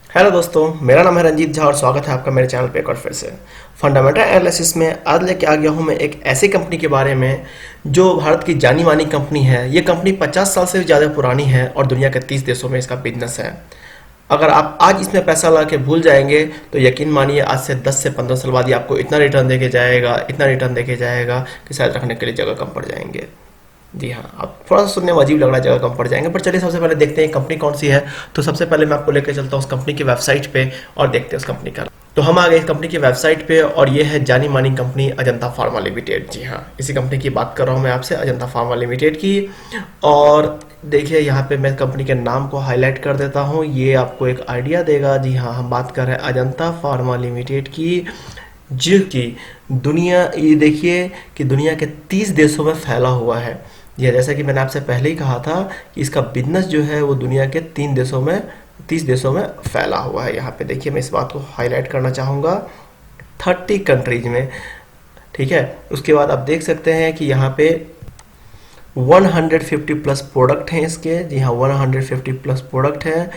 Hello दोस्तों, मेरा नाम है रंजीत झा और स्वागत है आपका मेरे चैनल पे एक और फिर से फंडामेंटल एनालिसिस में। आज लेके आ गया हूँ मैं एक ऐसी कंपनी के बारे में जो भारत की जानी मानी कंपनी है। ये कंपनी 50 साल से भी ज़्यादा पुरानी है और दुनिया के 30 देशों में इसका बिजनेस है। अगर आप आज इसमें पैसा ला के भूल जाएंगे तो यकीन मानिए आज से 10 से 15 साल बाद ही आपको इतना रिटर्न देके जाएगा, इतना रिटर्न देके जाएगा कि शायद रखने के लिए जगह कम पड़ जाएंगे। जी हाँ, आप थोड़ा सा सुनने में अजीब लग रहा है, जगह कम पड़ जाएंगे, पर चलिए सबसे पहले देखते हैं कंपनी कौन सी है। तो सबसे पहले मैं आपको लेकर चलता हूँ उस कंपनी की वेबसाइट पे और देखते हैं उस कंपनी का। तो हम आ गए इस कंपनी की वेबसाइट पे और ये है जानी मानी कंपनी अजंता फार्मा लिमिटेड। जी हाँ, इसी कंपनी की बात कर रहा हूँ मैं आपसे, अजंता फार्मा लिमिटेड की। और देखिए यहाँ पे मैं कंपनी के नाम को हाईलाइट कर देता हूँ, ये आपको एक आइडिया देगा। जी हाँ, हम बात कर रहे हैं अजंता फार्मा लिमिटेड की, जो कि दुनिया, ये देखिए कि दुनिया के 30 देशों में फैला हुआ है। यह जैसा कि मैंने आपसे पहले ही कहा था कि इसका बिजनेस जो है वो दुनिया के 30 देशों में फैला हुआ है। यहाँ पे देखिए मैं इस बात को हाईलाइट करना चाहूँगा, 30 कंट्रीज में। ठीक है, उसके बाद आप देख सकते हैं कि यहाँ पे 150 प्लस प्रोडक्ट हैं इसके। जी हाँ, 150 प्लस प्रोडक्ट हैं,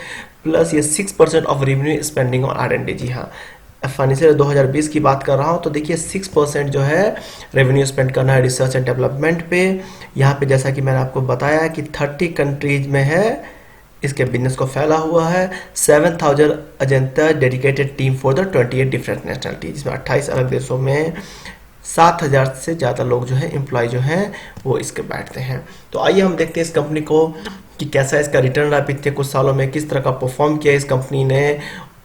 प्लस ये 6% of revenue spending on R&D। जी हाँ, फाइनेंशियल 2020 की बात कर रहा हूँ तो देखिए 6% जो है रेवेन्यू स्पेंड करना है रिसर्च एंड डेवलपमेंट पे। यहाँ पे जैसा कि मैंने आपको बताया कि 30 कंट्रीज में है, इसके बिजनेस को फैला हुआ है। 7000 Ajanta dedicated team for the 28 different nationality, जिसमें 28 अलग देशों में 7000 से ज़्यादा लोग जो है, एम्प्लॉय जो हैं वो इसके बैठते हैं। तो आइए हम देखते हैं इस कंपनी को कि कैसा इसका रिटर्न रहा पिछले कुछ सालों में, किस तरह का परफॉर्म किया इस कंपनी ने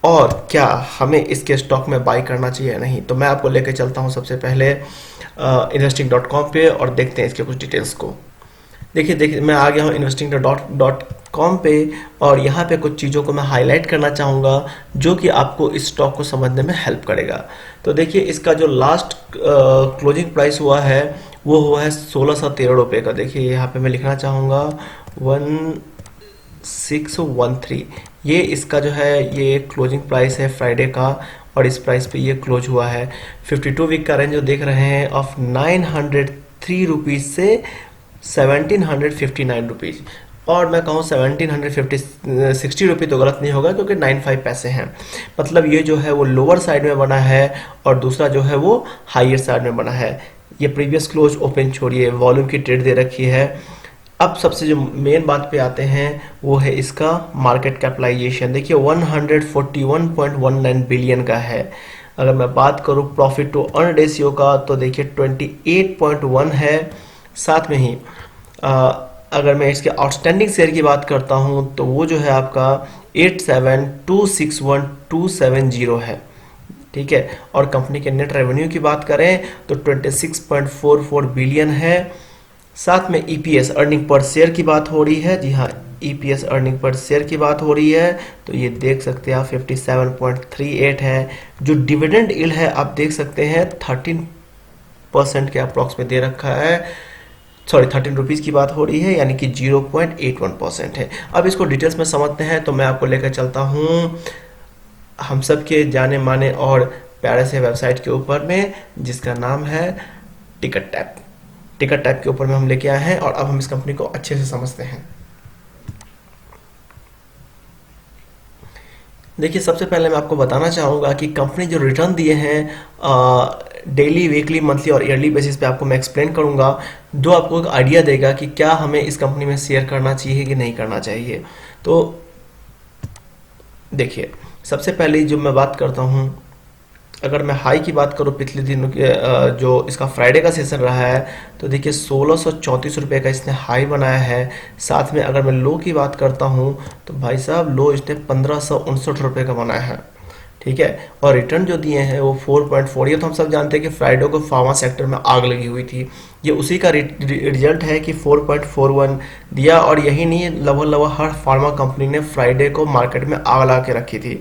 और क्या हमें इसके स्टॉक में बाई करना चाहिए या नहीं। तो मैं आपको लेकर चलता हूं सबसे पहले investing.com पे और देखते हैं इसके कुछ डिटेल्स को। देखिए मैं आ गया हूँ investing.com पे और यहाँ पे कुछ चीज़ों को मैं हाईलाइट करना चाहूँगा जो कि आपको इस स्टॉक को समझने में हेल्प करेगा। तो देखिए इसका जो लास्ट क्लोजिंग प्राइस हुआ है वो हुआ है 1613 रुपये का। देखिए यहाँ पे मैं लिखना चाहूँगा 1613, ये इसका जो है ये क्लोजिंग प्राइस है फ्राइडे का और इस प्राइस पे ये क्लोज हुआ है। 52 वीक का रेंज जो देख रहे हैं ऑफ 903 रुपीज़ से 1759 रुपीज़, और मैं कहूँ 1760 रुपये तो गलत नहीं होगा क्योंकि 95 पैसे हैं। मतलब ये जो है वो लोअर साइड में बना है और दूसरा जो है वो हाइयर साइड में बना है। ये प्रीवियस क्लोज ओपन छोड़िए, वॉल्यूम की ट्रेड दे रखी है। अब सबसे जो मेन बात पे आते हैं वो है इसका मार्केट कैपिटलाइजेशन। देखिए 141.19 बिलियन का है। अगर मैं बात करूँ प्रॉफिट टू अर्न रेशियो का तो देखिए 28.1 है। साथ में ही अगर मैं इसके आउटस्टैंडिंग शेयर की बात करता हूँ तो वो जो है आपका 87261270 है। ठीक है, और कंपनी के नेट रेवेन्यू की बात करें तो 26.44 बिलियन है। साथ में ईपीएस अर्निंग पर शेयर की बात हो रही है। जी हाँ, ईपीएस अर्निंग पर शेयर की बात हो रही है तो ये देख सकते हैं आप 57.38 है। जो डिविडेंड यील्ड है आप देख सकते हैं 13% के अप्रॉक्स में दे रखा है। सॉरी, 13 रुपीज़ की बात हो रही है, यानी कि 0.81% है। अब इसको डिटेल्स में समझते हैं तो मैं आपको लेकर चलता हूँ हम सब के जाने माने और प्यारे से वेबसाइट के ऊपर में, जिसका नाम है टिकट टैप। टिकट टैप के ऊपर में हम लेके आए हैं और अब हम इस कंपनी को अच्छे से समझते हैं। देखिए सबसे पहले मैं आपको बताना चाहूँगा कि कंपनी जो रिटर्न दिए हैं डेली, वीकली, मंथली और ईयरली बेसिस पे आपको मैं एक्सप्लेन करूँगा, जो आपको एक आइडिया देगा कि क्या हमें इस कंपनी में शेयर करना चाहिए कि नहीं करना चाहिए। तो देखिए सबसे पहले जो मैं बात करता हूँ, अगर मैं हाई की बात करूँ पिछले दिनों के जो इसका फ्राइडे का सेशन रहा है तो देखिए 1634 रुपये का इसने हाई बनाया है। साथ में अगर मैं लो की बात करता हूँ तो भाई साहब लो इसने 1559 रुपये का बनाया है। ठीक है, और रिटर्न जो दिए हैं वो 4.4। ये तो हम सब जानते हैं कि फ्राइडे को फार्मा सेक्टर में आग लगी हुई थी, ये उसी का रिजल्ट है कि 4.41 दिया। और यही नहीं, लगभग हर फार्मा कंपनी ने फ्राइडे को मार्केट में आग लगा के रखी थी।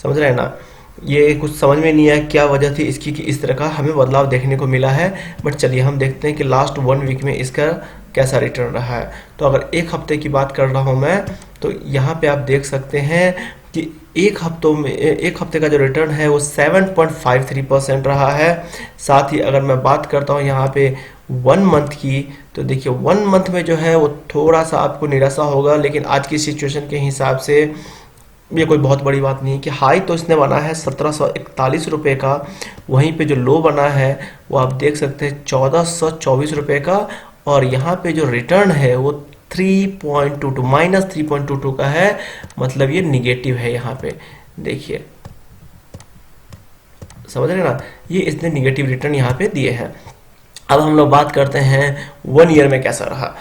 समझ रहे हैं ना, ये कुछ समझ में नहीं आया क्या वजह थी इसकी कि इस तरह का हमें बदलाव देखने को मिला है। बट चलिए हम देखते हैं कि लास्ट 1 वीक में इसका कैसा रिटर्न रहा है। तो अगर एक हफ्ते की बात कर रहा हूँ मैं तो यहाँ पे आप देख सकते हैं कि एक हफ्ते का जो रिटर्न है वो 7.53% रहा है। साथ ही अगर मैं बात करता हूँ यहाँ पे 1 मंथ की तो देखिए 1 मंथ में जो है वो थोड़ा सा आपको निराशा होगा, लेकिन आज की सिचुएशन के हिसाब से ये कोई बहुत बड़ी बात नहीं है कि हाई तो इसने बना है 1741 रुपये का, वहीं पे जो लो बना है वो आप देख सकते हैं 1424 रुपये का, और यहाँ पे जो रिटर्न है वो 3.22 -3.22 का है, मतलब ये निगेटिव है। यहाँ पे देखिए, समझ रहे ना, ये इसने निगेटिव रिटर्न यहाँ पे दिए हैं। अब हम लोग बात करते हैं 1 ईयर में कैसा रहा,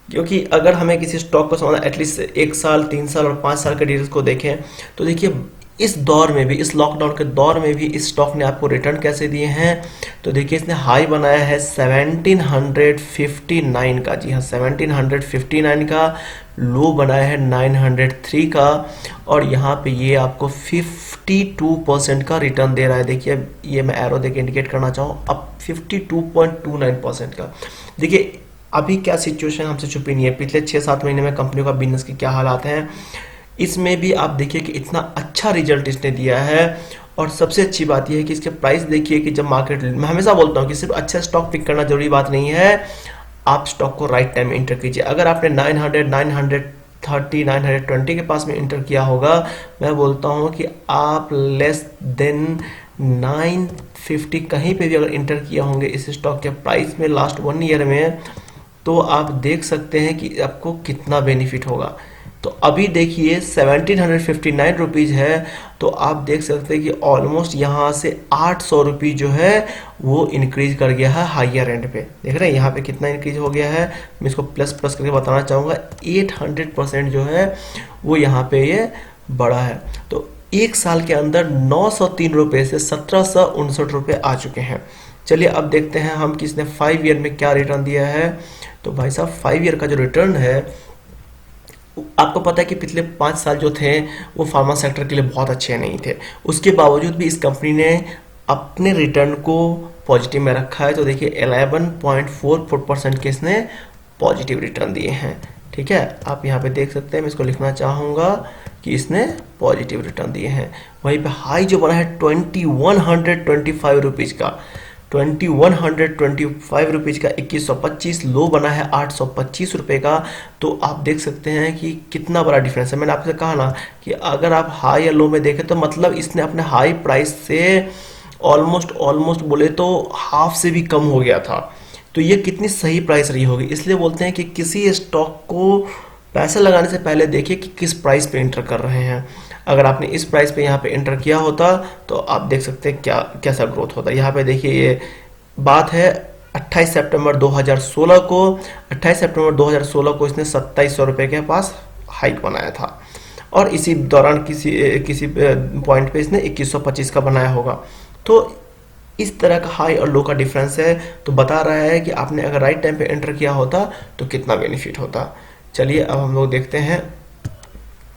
क्योंकि अगर हमें किसी स्टॉक को समझना एटलीस्ट 1 साल, 3 साल और 5 साल के डिटेल्स को देखें तो देखिए इस दौर में भी, इस लॉकडाउन के दौर में भी इस स्टॉक ने आपको रिटर्न कैसे दिए हैं। तो देखिए इसने हाई बनाया है 1759 का, जी हाँ 1759 का, लो बनाया है 903 का, और यहाँ पे ये आपको 52% का रिटर्न दे रहा है। देखिए ये मैं एरो देके इंडिकेट करना चाहूँ, अब 52.29% का। देखिए अभी क्या सिचुएशन हमसे छुपी नहीं है, पिछले 6-7 महीने में कंपनियों का बिजनेस के क्या हालात हैं, इसमें भी आप देखिए कि इतना अच्छा रिजल्ट इसने दिया है। और सबसे अच्छी बात यह है कि इसके प्राइस देखिए कि जब मार्केट, मैं हमेशा बोलता हूँ कि सिर्फ अच्छा स्टॉक पिक करना जरूरी बात नहीं है, आप स्टॉक को राइट टाइम में इंटर कीजिए। अगर आपने 900, 930, 920 के पास में इंटर किया होगा, मैं बोलता हूँ कि आप लेस देन 950 कहीं पे भी अगर इंटर किया होंगे इस स्टॉक के प्राइस में लास्ट 1 ईयर में, तो आप देख सकते हैं कि आपको कितना बेनिफिट होगा। तो अभी देखिए 1759 रुपीज़ है, तो आप देख सकते हैं कि ऑलमोस्ट यहाँ से 800 रुपीज़ जो है वो इंक्रीज कर गया है हाइयर एंड पे। देख रहे हैं यहाँ पे कितना इंक्रीज हो गया है, मैं इसको प्लस प्लस करके बताना चाहूँगा, 800% जो है वो यहाँ पे ये बढ़ा है। तो 1 साल के अंदर 903 रुपये से 1759 रुपये आ चुके हैं। चलिए अब देखते हैं हम कि इसने 5 ईयर में क्या रिटर्न दिया है। तो भाई साहब 5 ईयर का जो रिटर्न है, आपको पता है कि पिछले 5 साल जो थे वो फार्मा सेक्टर के लिए बहुत अच्छे नहीं थे, उसके बावजूद भी इस कंपनी ने अपने रिटर्न को पॉजिटिव में रखा है। तो देखिए 11.44% के इसने पॉजिटिव रिटर्न दिए हैं। ठीक है, आप यहाँ पे देख सकते हैं, मैं इसको लिखना चाहूँगा कि इसने पॉजिटिव रिटर्न दिए हैं। वहीं पे हाई जो बना है 2125 रुपीज़ का, 2125 रुपीज़ का 2125, लो बना है 825 रुपये का। तो आप देख सकते हैं कि कितना बड़ा डिफरेंस है। मैंने आपसे कहा ना कि अगर आप हाई या लो में देखें तो मतलब इसने अपने हाई प्राइस से ऑलमोस्ट बोले तो हाफ से भी कम हो गया था। तो ये कितनी सही प्राइस रही होगी। इसलिए बोलते हैं कि किसी स्टॉक को पैसा लगाने से पहले देखिए कि किस प्राइस पे इंटर कर रहे हैं। अगर आपने इस प्राइस पे यहाँ पे इंटर किया होता तो आप देख सकते हैं क्या कैसा ग्रोथ होता है। यहाँ पे देखिए ये बात है 28 सितंबर 2016 को, 28 सितंबर 2016 को इसने 2700 रुपये के पास हाइक बनाया था, और इसी दौरान किसी पॉइंट पे इसने 2125 का बनाया होगा। तो इस तरह का हाई और लो का डिफरेंस है, तो बता रहा है कि आपने अगर राइट टाइम पे एंटर किया होता तो कितना बेनिफिट होता। चलिए अब हम लोग देखते हैं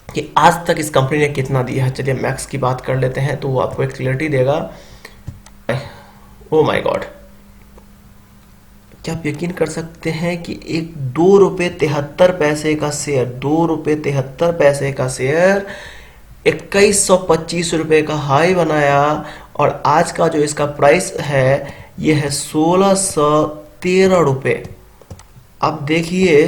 कि आज तक इस कंपनी ने कितना दिया है। चलिए मैक्स की बात कर लेते हैं तो वो आपको एक क्लियरिटी देगा। ओ माय गॉड, क्या आप यकीन कर सकते हैं कि एक 2 रुपये 73 पैसे का शेयर, 2 रुपये 73 पैसे का शेयर 2125 रुपये का हाई बनाया, और आज का जो इसका प्राइस है ये है 1613 रुपये। आप देखिए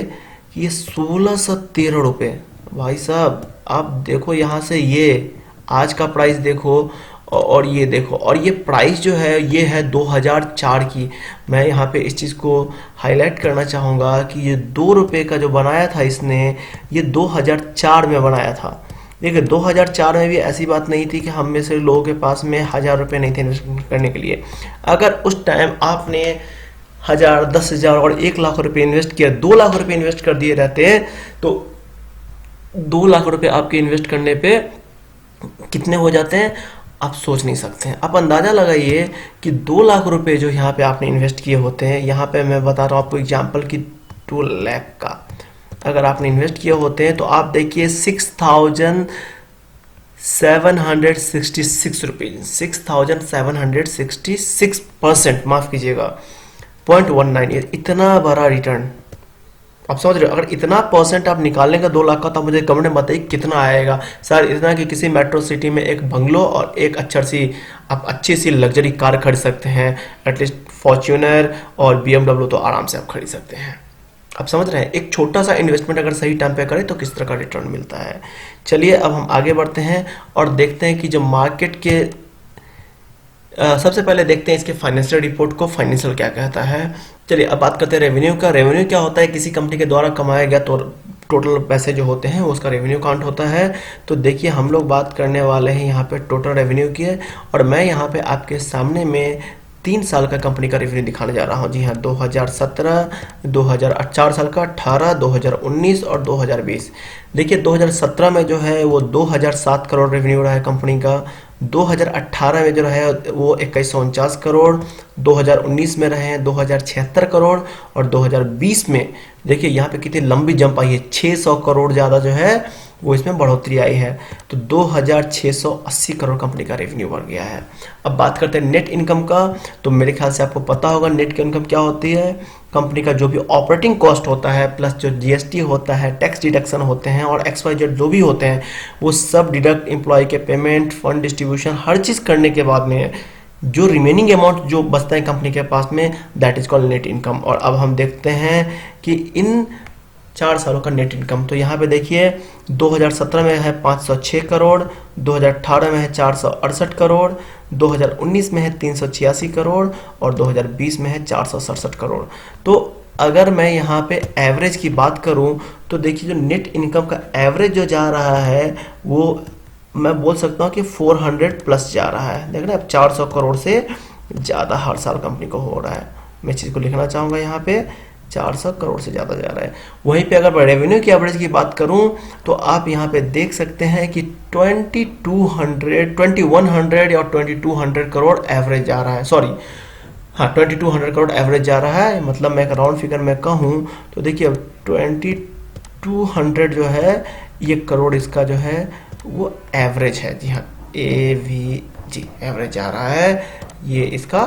कि ये 1613 रुपये, भाई साहब आप देखो यहाँ से ये आज का प्राइस देखो और ये देखो, और ये प्राइस जो है ये है 2004 की। मैं यहाँ पे इस चीज़ को हाईलाइट करना चाहूँगा कि ये 2 रुपये का जो बनाया था इसने, ये 2004 में बनाया था। देखिए 2004 में भी ऐसी बात नहीं थी कि हम में से लोगों के पास में 1000 रुपये नहीं थे इन्वेस्ट करने के लिए। अगर उस टाइम आपने 1000, 10,000 और 1 लाख रुपये इन्वेस्ट किया, 2 लाख रुपये इन्वेस्ट कर दिए रहते हैं, तो 2 लाख रुपये आपके इन्वेस्ट करने पे कितने हो जाते हैं आप सोच नहीं सकते हैं। आप अंदाज़ा लगाइए कि 2 लाख रुपए जो यहाँ पे आपने इन्वेस्ट किए होते हैं, यहाँ पे मैं बता रहा हूँ आपको एग्जांपल कि 2 लाख का अगर आपने इन्वेस्ट किए होते हैं तो आप देखिए 6,766 रुपीज़, 6,766%, माफ़ कीजिएगा 0.19, इतना बड़ा रिटर्न। आप समझ रहे हो, अगर इतना परसेंट आप निकालने का 2 लाख का, तो मुझे कमेंट में बताइए कितना आएगा। सर इतना कि किसी मेट्रो सिटी में एक बंगलो और एक आप अच्छी सी लग्जरी कार खरीद सकते हैं। एटलीस्ट फॉर्च्यूनर और BMW तो आराम से आप खरीद सकते हैं। आप समझ रहे हैं, एक छोटा सा इन्वेस्टमेंट अगर सही टाइम पे करें तो किस तरह का रिटर्न मिलता है। चलिए अब हम आगे बढ़ते हैं और देखते हैं कि जो मार्केट के सबसे पहले देखते हैं इसके फाइनेंशियल रिपोर्ट को, फाइनेंशियल क्या कहता है। चलिए अब बात करते हैं रेवेन्यू का। रेवेन्यू क्या होता है, किसी कंपनी के द्वारा कमाया गया तो टोटल पैसे जो होते हैं वो उसका रेवेन्यू काउंट होता है। तो देखिए हम लोग बात करने वाले हैं यहाँ पे टोटल रेवेन्यू की, और मैं यहाँ पे आपके सामने में 3 साल का कंपनी का रेवेन्यू दिखाने जा रहा हूँ। जी हाँ, 2017, 2004 साल का, 18, 2019 और 2020। देखिए 2017 में जो है वो 2007 करोड़ रेवेन्यू रहा है कंपनी का, 2018 में जो रहा वो 2149 करोड़, 2019 में रहे हैं 2076 करोड़, और 2020 में देखिए यहाँ पे कितनी लंबी जंप आई है, 600 करोड़ ज़्यादा जो है वो इसमें बढ़ोतरी आई है। तो 2680 करोड़ कंपनी का रेवेन्यू बढ़ गया है। अब बात करते हैं नेट इनकम का। तो मेरे ख्याल से आपको पता होगा नेट इनकम क्या होती है। कंपनी का जो भी ऑपरेटिंग कॉस्ट होता है प्लस जो जीएसटी होता है, टैक्स डिडक्शन होते हैं और XYZ जो भी होते हैं वो सब डिडक्ट, एम्प्लॉय के पेमेंट, फंड डिस्ट्रीब्यूशन, हर चीज़ करने के बाद में जो रिमेनिंग अमाउंट जो बचता है कंपनी के पास में, that is called net income. और अब हम देखते हैं कि इन 4 सालों का नेट इनकम। तो यहाँ पे देखिए 2017 में है 506 करोड़, 2018 में है 468 करोड़, 2019 में है 386 करोड़ और 2020 में है 467 करोड़। तो अगर मैं यहाँ पे एवरेज की बात करूँ तो देखिए जो नेट इनकम का एवरेज जो जा रहा है वो मैं बोल सकता हूँ कि 400 प्लस जा रहा है। देख रहे हैं, अब 400 करोड़ से ज़्यादा हर साल कंपनी को हो रहा है। मैं चीज़ को लिखना चाहूँगा यहाँ पे, 400 करोड़ से ज़्यादा जा रहा है। वहीं पे अगर मैं रेवेन्यू की एवरेज की बात करूं तो आप यहाँ पे देख सकते हैं कि 2100 या 2200 करोड़ एवरेज जा रहा है। सॉरी, हाँ 2200 करोड़ एवरेज जा रहा है। मतलब मैं एक राउंड फिगर में कहूँ तो देखिए अब 2200 जो है ये करोड़ इसका जो है वो एवरेज है। जी हाँ, AVG एवरेज जा रहा है ये इसका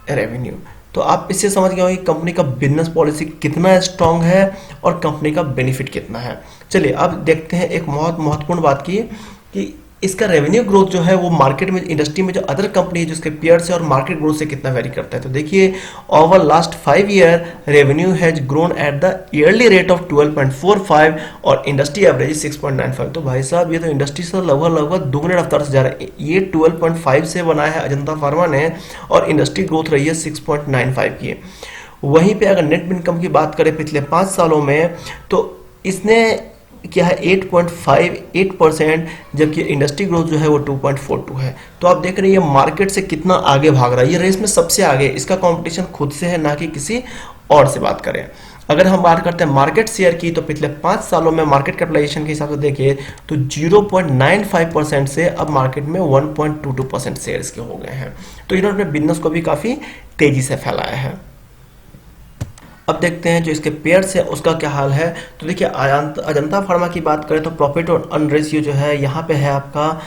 रेवेन्यू। तो आप इससे समझ गए होंगे कि कंपनी का बिजनेस पॉलिसी कितना स्ट्रांग है और कंपनी का बेनिफिट कितना है। चलिए अब देखते हैं एक बहुत महत्वपूर्ण बात की कि इसका रेवेन्यू ग्रोथ जो है वो मार्केट में, इंडस्ट्री में जो अदर कंपनी है जिसके पेयर से और मार्केट ग्रोथ से कितना वेरी करता है। तो देखिए over last 5 year revenue has grown at the yearly rate of 12.45 और इंडस्ट्री एवरेज 6.95। तो भाई साहब ये तो इंडस्ट्री से लगभग दुगने रफ्तार से जा रहा है। ये 12.5 से बनाया है अजंता फार्मा ने और इंडस्ट्री ग्रोथ रही है 6.95 की। वहीं पे अगर नेट इनकम की बात करें पिछले 5 सालों में तो इसने क्या है 8.58%, जबकि इंडस्ट्री ग्रोथ जो है वो 2.42 है। तो आप देख रहे हैं ये मार्केट से कितना आगे भाग रहा है, ये रेस में सबसे आगे। इसका कंपटीशन खुद से है, ना कि किसी और से बात करें। अगर हम बात करते हैं मार्केट शेयर की तो पिछले 5 सालों में मार्केट कैपिटलाइजेशन के हिसाब से देखिए तो 0.95% से अब मार्केट में 1.22% शेयर इसके हो गए हैं। तो इन्होंने अपने बिजनेस को भी काफ़ी तेजी से फैलाया है। अब देखते हैं जो इसके पेयर्स है उसका क्या हाल है। तो देखिए अजंता फार्मा की बात करें तो प्रॉफिट और अर्न रेशियो जो है यहाँ पे है आपका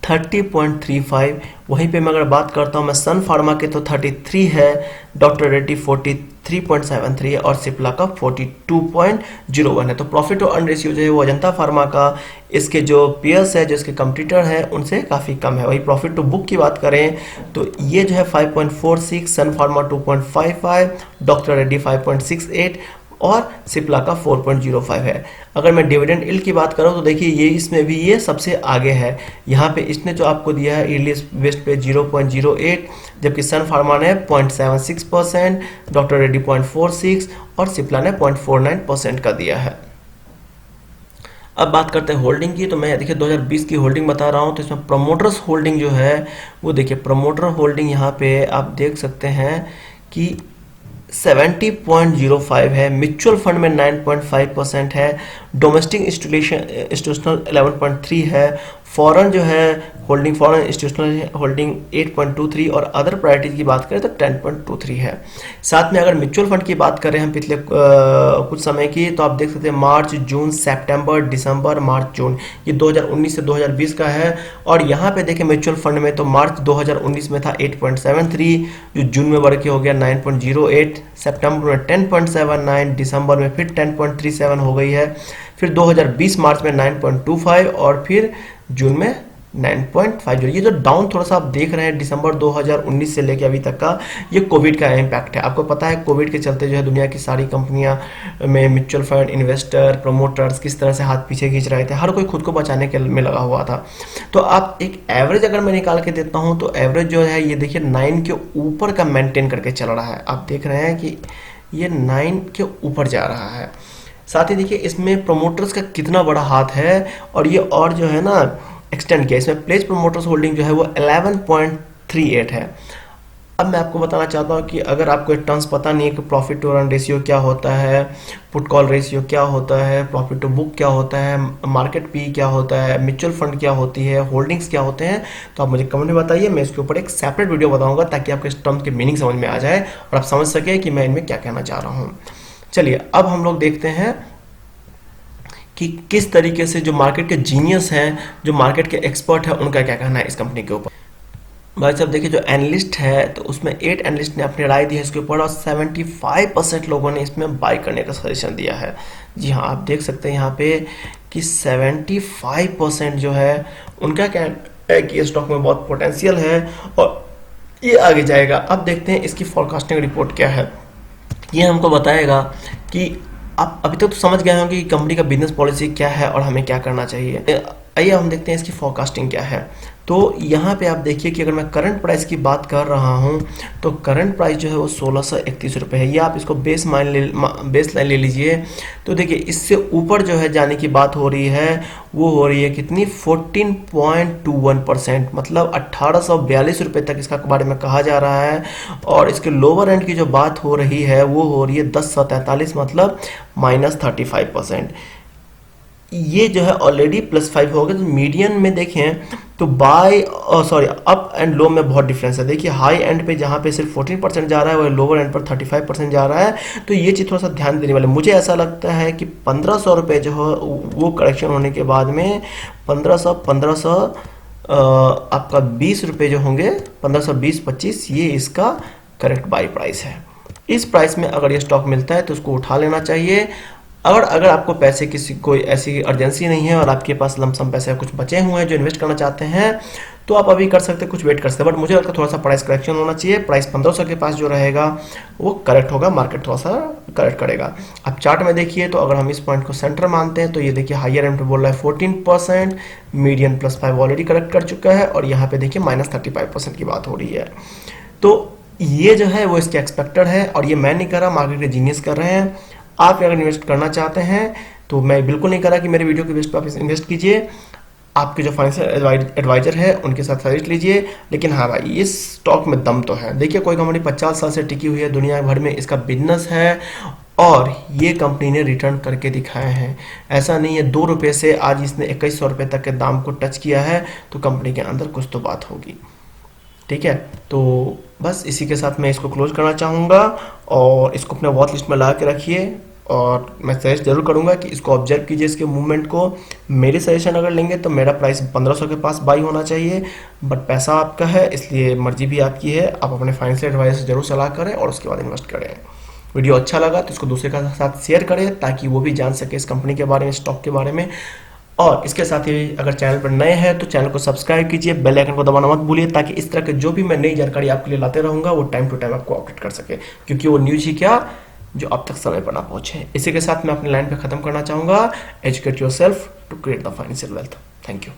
30.35। वहीं पे मैं अगर बात करता हूँ मैं सन फार्मा के तो 33 है, डॉक्टर रेड्डी 43.73 और सिप्ला का 42.01 है। तो प्रॉफिट और अर्न रेशियो जो है वो अजंता फार्मा का इसके जो पेयर्स है, जो इसके कंपटीटर है उनसे काफ़ी कम है। वही प्रॉफिट टू बुक की बात करें तो ये जो है 5.46, सन फार्मा 2.55, डॉक्टर रेड्डी 5.68 और सिप्ला का 4.05 है। अगर मैं डिविडेंड यील्ड की बात करूँ तो देखिए ये इसमें भी ये सबसे आगे है। यहाँ पे इसने जो आपको दिया है यील्ड बेस्ड पे 0.08, जबकि सन फार्मा ने 0.76%, डॉक्टर रेड्डी 0.46 और सिप्ला ने 0.49% का दिया है। अब बात करते हैं होल्डिंग की। तो मैं देखिए 2020 की होल्डिंग बता रहा हूँ। तो इसमें प्रमोटर्स होल्डिंग जो है वो देखिए प्रमोटर होल्डिंग यहाँ पे आप देख सकते हैं कि 70.05 है, म्यूचुअल फंड में 9.5% है, डोमेस्टिक इंस्टीट्यूशनल 11.3 है, फॉरेन जो है होल्डिंग, फॉरेन इंस्टीट्यूशनल होल्डिंग 8.23 और अदर प्रायोरिटीज की बात करें तो 10.23 है। साथ में अगर म्यूचुअल फंड की बात करें हम पिछले कुछ समय की तो आप देख सकते हैं मार्च, जून, सितंबर, दिसंबर, मार्च, जून, ये 2019 से 2020 का है। और यहाँ पे देखें म्यूचुअल फंड में तो मार्च 2019 में था 8.73, जो जून में बढ़ के हो गया 9.08, सितंबर में 10.79, दिसंबर में फिर 10.37 हो गई है, फिर 2020 मार्च में 9.25 और फिर जून में 9.50। ये जो डाउन थोड़ा सा आप देख रहे हैं दिसंबर 2019 से लेके अभी तक का, ये कोविड का इम्पैक्ट है। आपको पता है कोविड के चलते जो है दुनिया की सारी कंपनियां में म्यूचुअल फंड इन्वेस्टर प्रमोटर्स किस तरह से हाथ पीछे खींच रहे थे, हर कोई खुद को बचाने के में लगा हुआ था। तो आप एक एवरेज अगर मैं निकाल के देता हूं तो एवरेज जो है ये देखिए 9 के ऊपर का मेंटेन करके चल रहा है। आप देख रहे हैं कि ये 9 के ऊपर जा रहा है। साथ ही देखिए इसमें प्रमोटर्स का कितना बड़ा हाथ है, और ये और जो है ना एक्सटेंड किया। इसमें प्लेज प्रमोटर्स होल्डिंग जो है वो 11.38 है। अब मैं आपको बताना चाहता हूँ कि अगर आपको टर्म्स पता नहीं है कि प्रॉफिट टू अर्न रेशियो क्या होता है, पुट कॉल रेशियो क्या होता है, प्रॉफिट टू बुक क्या होता है, मार्केट पी क्या होता है, म्यूचुअल फंड क्या होती है, होल्डिंग्स क्या होते हैं, तो आप मुझे कमेंट में बताइए। मैं इसके ऊपर एक सेपरेट वीडियो बताऊंगा ताकि आपको इस टर्म्स की मीनिंग समझ में आ जाए और आप समझ सके कि मैं इनमें क्या कहना चाह रहा हूँ। चलिए अब हम लोग देखते हैं कि किस तरीके से जो मार्केट के जीनियस हैं, जो मार्केट के एक्सपर्ट हैं, उनका क्या कहना है इस कंपनी के ऊपर। भाई साहब देखिए जो एनालिस्ट है तो उसमें 8 एनालिस्ट ने अपनी राय दी है इसके ऊपर, और 75% लोगों ने इसमें बाय करने का सजेशन दिया है। जी हाँ, आप देख सकते हैं यहाँ पे कि 75% जो है उनका कहना है कि स्टॉक में बहुत पोटेंशियल है और ये आगे जाएगा। अब देखते हैं इसकी फोरकास्टिंग रिपोर्ट क्या है। ये हमको बताएगा कि आप अभी तक तो समझ गए होंगे कि कंपनी का बिजनेस पॉलिसी क्या है और हमें क्या करना चाहिए। आइए हम देखते हैं इसकी फोरकास्टिंग क्या है। तो यहाँ पे आप देखिए कि अगर मैं करंट प्राइस की बात कर रहा हूँ तो करंट प्राइस जो है वो 1631 रुपये है। ये आप इसको बेस लाइन ले लीजिए। तो देखिए इससे ऊपर जो है जाने की बात हो रही है, वो हो रही है कितनी, 14.21%, मतलब 1842 रुपये तक इसका बारे में कहा जा रहा है। और इसके लोअर एंड की जो बात हो रही है वो हो रही है 1043, मतलब -35%। ये जो है ऑलरेडी +5 हो गया। तो मीडियन में देखें तो अप एंड लो में बहुत डिफरेंस है। देखिए हाई एंड पे जहाँ पे सिर्फ 14% जा रहा है, वह लोअर एंड पर 35% जा रहा है। तो ये चीज़ थोड़ा सा ध्यान देने वाले। मुझे ऐसा लगता है कि 1500 रुपये जो है वो करेक्शन होने के बाद में 1500 आपका 20 रुपये जो होंगे, 1520-25, ये इसका करेक्ट बाई प्राइस है। इस प्राइस में अगर ये स्टॉक मिलता है तो उसको उठा लेना चाहिए। अगर आपको पैसे किसी कोई ऐसी अर्जेंसी नहीं है और आपके पास लमसम पैसे कुछ बचे हुए हैं जो इन्वेस्ट करना चाहते हैं, तो आप अभी कर सकते हैं, कुछ वेट कर सकते हैं। बट मुझे लगता है थोड़ा सा प्राइस करेक्शन होना चाहिए। प्राइस 1500 के पास जो रहेगा वो करेक्ट होगा, मार्केट थोड़ा सा करेक्ट करेगा। अब चार्ट में देखिए तो अगर हम इस पॉइंट को सेंटर मानते हैं तो ये देखिए हायर एंड पे बोल रहा है 14%, मीडियन +5 ऑलरेडी करेक्ट कर चुका है, और यहाँ पे देखिए -35% की बात हो रही है। तो ये जो है वो इसके एक्सपेक्टेड है, और ये मैं नहीं कर रहा, मार्केट के जीनियस कर रहे हैं। आप अगर इन्वेस्ट करना चाहते हैं तो मैं बिल्कुल नहीं कर रहा कि मेरे वीडियो के बेस पर आप इन्वेस्ट कीजिए। आपके जो फाइनेंशियल एडवाइजर है उनके साथ सजेस्ट लीजिए। लेकिन हाँ भाई, इस स्टॉक में दम तो है। देखिए कोई कंपनी 50 साल से टिकी हुई है, दुनिया भर में इसका बिजनेस है, और ये कंपनी ने रिटर्न करके दिखाए हैं। ऐसा नहीं है 2 रुपये से आज इसने 2100 रुपये तक के दाम को टच किया है, तो कंपनी के अंदर कुछ तो बात होगी। ठीक है, तो बस इसी के साथ मैं इसको क्लोज करना चाहूँगा, और इसको अपने वॉच लिस्ट में ला के रखिए। और मैं सजेस्ट जरूर करूंगा कि इसको ऑब्जर्व कीजिए, इसके मूवमेंट को। मेरी सजेशन अगर लेंगे तो मेरा प्राइस 1500 के पास बाई होना चाहिए, बट पैसा आपका है, इसलिए मर्जी भी आपकी है। आप अपने फाइनेंशियल एडवाइजर से जरूर सलाह करें और उसके बाद इन्वेस्ट करें। वीडियो अच्छा लगा तो इसको दूसरे के साथ शेयर करें ताकि वो भी जान सके इस कंपनी के बारे में, स्टॉक के बारे में। और इसके साथ ही अगर चैनल पर नए हैं तो चैनल को सब्सक्राइब कीजिए, बेल आइकन को दबाना मत भूलिए, ताकि इस तरह के जो भी मैं नई जानकारी आपके लिए लाते रहूँगा वो टाइम टू टाइम आपको अपडेट कर सके, क्योंकि वो न्यूज ही क्या जो अब तक समय पर ना पहुंचे। इसी के साथ मैं अपनी लाइन पे खत्म करना चाहूँगा। Educate yourself to create the financial wealth. Thank you.